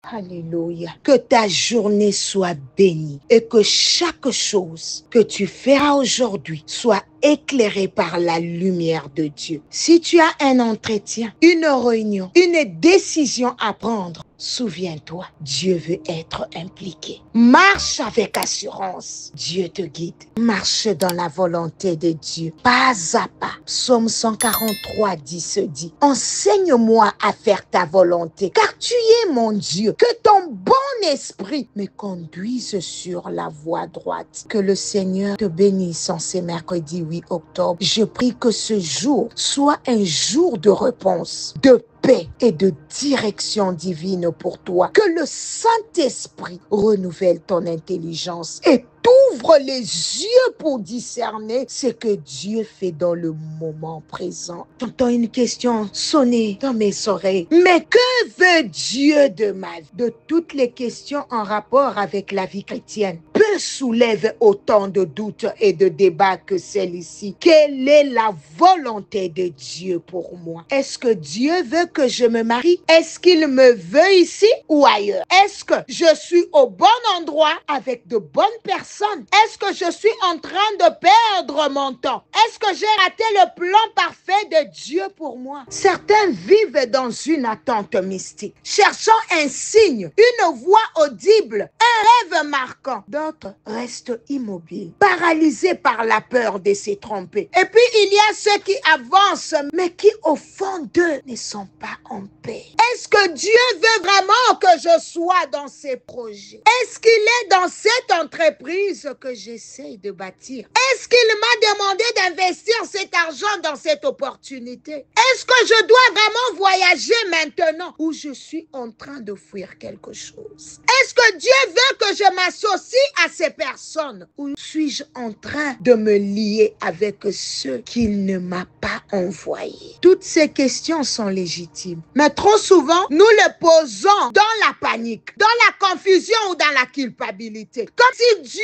Alléluia. Que ta journée soit bénie et que chaque chose que tu feras aujourd'hui soit éclairée par la lumière de Dieu. Si tu as un entretien, une réunion, une décision à prendre, souviens-toi, Dieu veut être impliqué. Marche avec assurance. Dieu te guide. Marche dans la volonté de Dieu, pas à pas. Psaume 143 dit, enseigne-moi à faire ta volonté, car tu es mon Dieu. Que ton bon esprit me conduise sur la voie droite. Que le Seigneur te bénisse en ce mercredi 8 octobre. Je prie que ce jour soit un jour de réponse, de paix et de direction divine pour toi. Que le Saint-Esprit renouvelle ton intelligence et t'ouvre les yeux pour discerner ce que Dieu fait dans le moment présent. J'entends une question sonner dans mes oreilles. Mais que veut Dieu de ma vie? De toutes les questions en rapport avec la vie chrétienne, peu soulève autant de doutes et de débats que celle-ci. Quelle est la volonté de Dieu pour moi? Est-ce que Dieu veut que je me marie? Est-ce qu'il me veut ici ou ailleurs? Est-ce que je suis au bon endroit avec de bonnes personnes? Est-ce que je suis en train de perdre mon temps? Est-ce que j'ai raté le plan parfait de Dieu pour moi? Certains vivent dans une attente mystique, cherchant un signe, une voix audible, un rêve marquant. D'autres restent immobiles, paralysés par la peur de se tromper. Et puis il y a ceux qui avancent, mais qui au fond d'eux ne sont pas en paix. Est-ce que Dieu veut vraiment que je sois dans ces projets? Est-ce qu'il est dans cette entreprise que j'essaie de bâtir? Est-ce qu'il m'a demandé d'investir cet argent dans cette opportunité? Est-ce que je dois vraiment voyager maintenant ou je suis en train de fuir quelque chose? Est-ce que Dieu veut que je m'associe à ces personnes ou suis-je en train de me lier avec ceux qu'il ne m'a pas envoyés? Toutes ces questions sont légitimes, mais trop souvent, nous les posons dans la panique, dans la confusion ou dans la culpabilité. Comme si Dieu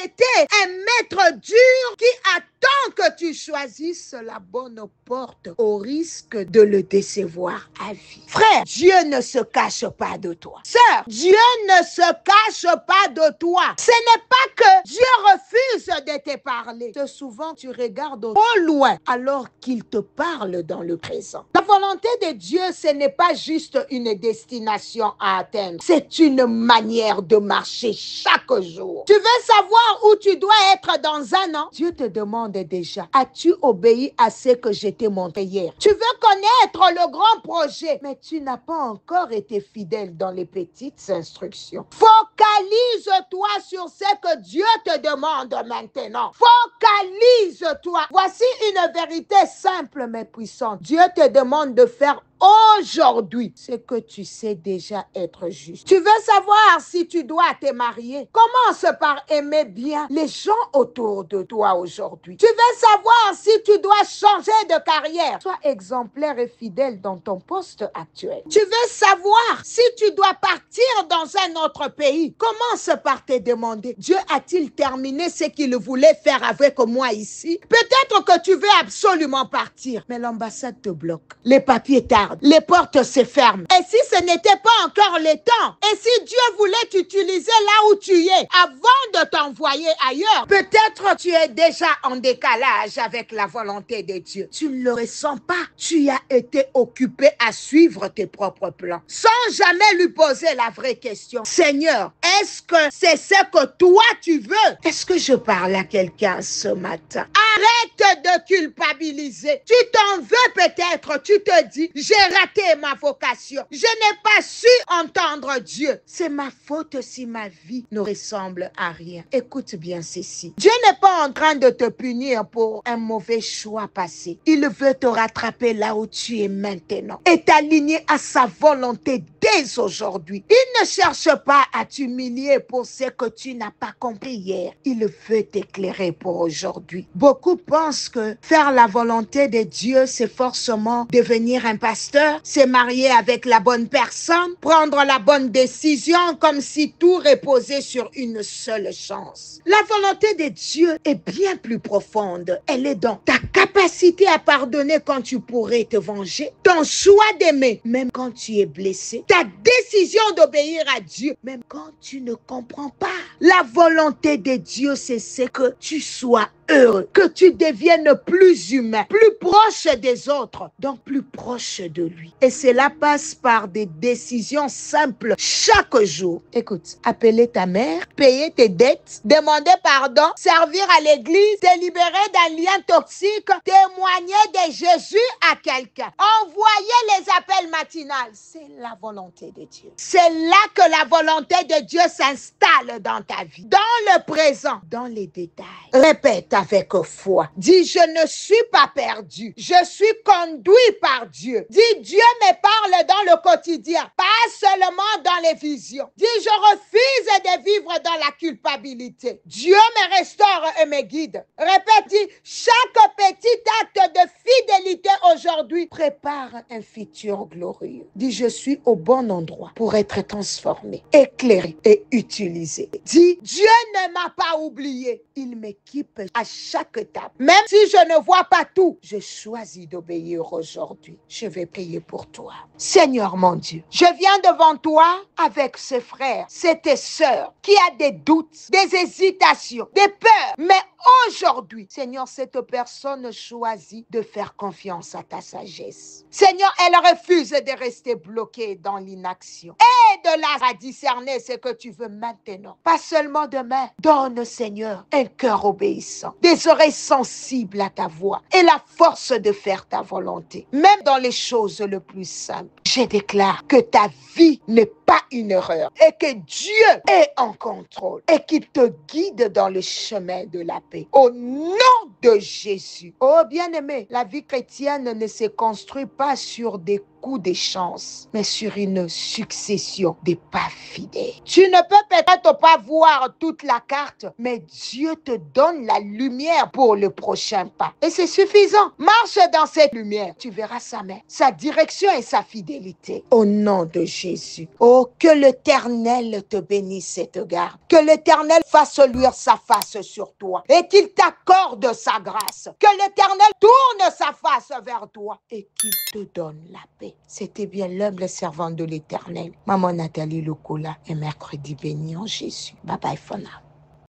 était un maître dur qui attend que tu choisisses la bonne porte au risque de le décevoir à vie. Frère, Dieu ne se cache pas de toi. Sœur, Dieu ne se cache pas de toi. Ce n'est pas que Dieu refuse de te parler. C'est souvent tu regardes au loin alors qu'il te parle dans le présent. La volonté de Dieu, ce n'est pas juste une destination à atteindre. C'est une manière de marcher chaque jour. Tu veux savoir où tu dois être dans un an? Dieu te demande déjà, as-tu obéi à ce que je t'ai montré hier? Tu veux connaître le grand projet, mais tu n'as pas encore été fidèle dans les petites instructions. Focalise-toi sur ce que Dieu te demande maintenant. Focalise-toi. Voici une vérité simple mais puissante. Dieu te demande de faire aujourd'hui ce que tu sais déjà être juste. Tu veux savoir si tu dois te marier? Commence par aimer bien les gens autour de toi aujourd'hui. Tu veux savoir si tu dois changer de carrière? Sois exemplaire et fidèle dans ton poste actuel. Tu veux savoir si tu dois partir dans un autre pays? Commence par te demander, Dieu a-t-il terminé ce qu'il voulait faire avec moi ici? Peut-être que tu veux absolument partir, mais l'ambassade te bloque. Les papiers tardent. Les portes se ferment. Et si ce n'était pas encore le temps? Et si Dieu voulait t'utiliser là où tu es avant de t'envoyer ailleurs? Peut-être tu es déjà en décalage avec la volonté de Dieu. Tu ne le ressens pas. Tu as été occupé à suivre tes propres plans sans jamais lui poser la vraie question. Seigneur, est-ce que c'est ce que toi tu veux? Est-ce que je parle à quelqu'un ce matin? Arrête de culpabiliser. Tu t'en veux peut-être. Tu te dis, j'ai raté ma vocation. Je n'ai pas su entendre Dieu. C'est ma faute si ma vie ne ressemble à rien. Écoute bien ceci. Dieu n'est pas en train de te punir pour un mauvais choix passé. Il veut te rattraper là où tu es maintenant et t'aligner à sa volonté dès aujourd'hui. Il ne cherche pas à t'humilier familier pour ce que tu n'as pas compris hier. Il veut t'éclairer pour aujourd'hui. Beaucoup pensent que faire la volonté de Dieu, c'est forcément devenir un pasteur, se marier avec la bonne personne, prendre la bonne décision comme si tout reposait sur une seule chance. La volonté de Dieu est bien plus profonde. Elle est dans ta capacité à pardonner quand tu pourrais te venger, ton choix d'aimer, même quand tu es blessé, ta décision d'obéir à Dieu, même quand tu ne comprends pas. La volonté de Dieu, c'est que tu sois heureux, que tu deviennes plus humain, plus proche des autres, donc plus proche de lui. Et cela passe par des décisions simples chaque jour. Écoute, appeler ta mère, payer tes dettes, demander pardon, servir à l'église, te libérer d'un lien toxique, témoigner de Jésus à quelqu'un, envoyer les appels matinales. C'est la volonté de Dieu. C'est là que la volonté de Dieu s'installe dans ta vie, dans le présent, dans les détails. Répète avec foi. Dis, je ne suis pas perdu. Je suis conduit par Dieu. Dis, Dieu me parle dans le quotidien, pas seulement dans les visions. Dis, je refuse de vivre dans la culpabilité. Dieu me restaure et me guide. Répète, dis, chaque petit acte de fidélité aujourd'hui prépare un futur glorieux. Dis, je suis au bon endroit pour être transformé, éclairé et utilisé. Dis, Dieu ne m'a pas oublié. Il m'équipe à chaque étape. Même si je ne vois pas tout, je choisis d'obéir aujourd'hui. Je vais prier pour toi. Seigneur mon Dieu, je viens devant toi avec ce frère, cette sœur qui a des doutes, des hésitations, des peurs. Mais aujourd'hui, Seigneur, cette personne choisit de faire confiance à ta sagesse. Seigneur, elle refuse de rester bloquée dans l'inaction. Aide-la à discerner ce que tu veux maintenant. Pas seulement demain. Donne, Seigneur, un cœur obéissant, des oreilles sensibles à ta voix et la force de faire ta volonté, même dans les choses les plus simples. Je déclare que ta vie n'est pas une erreur et que Dieu est en contrôle et qu'il te guide dans le chemin de la paix. Au nom de Jésus. Oh bien-aimé, la vie chrétienne ne se construit pas sur des coups de chance, mais sur une succession de pas fidèles. Tu ne peux peut-être pas voir toute la carte, mais Dieu te donne la lumière pour le prochain pas. Et c'est suffisant. Marche dans cette lumière. Tu verras sa main, sa direction et sa fidélité. Au nom de Jésus. Oh, que l'Éternel te bénisse et te garde. Que l'Éternel fasse luire sa face sur toi et qu'il t'accorde sa grâce. Que l'Éternel tourne sa face vers toi et qu'il te donne la paix. C'était bien l'humble servante de l'Éternel, Maman Nathalie Lokola, et mercredi béni en Jésus. Bye bye for now.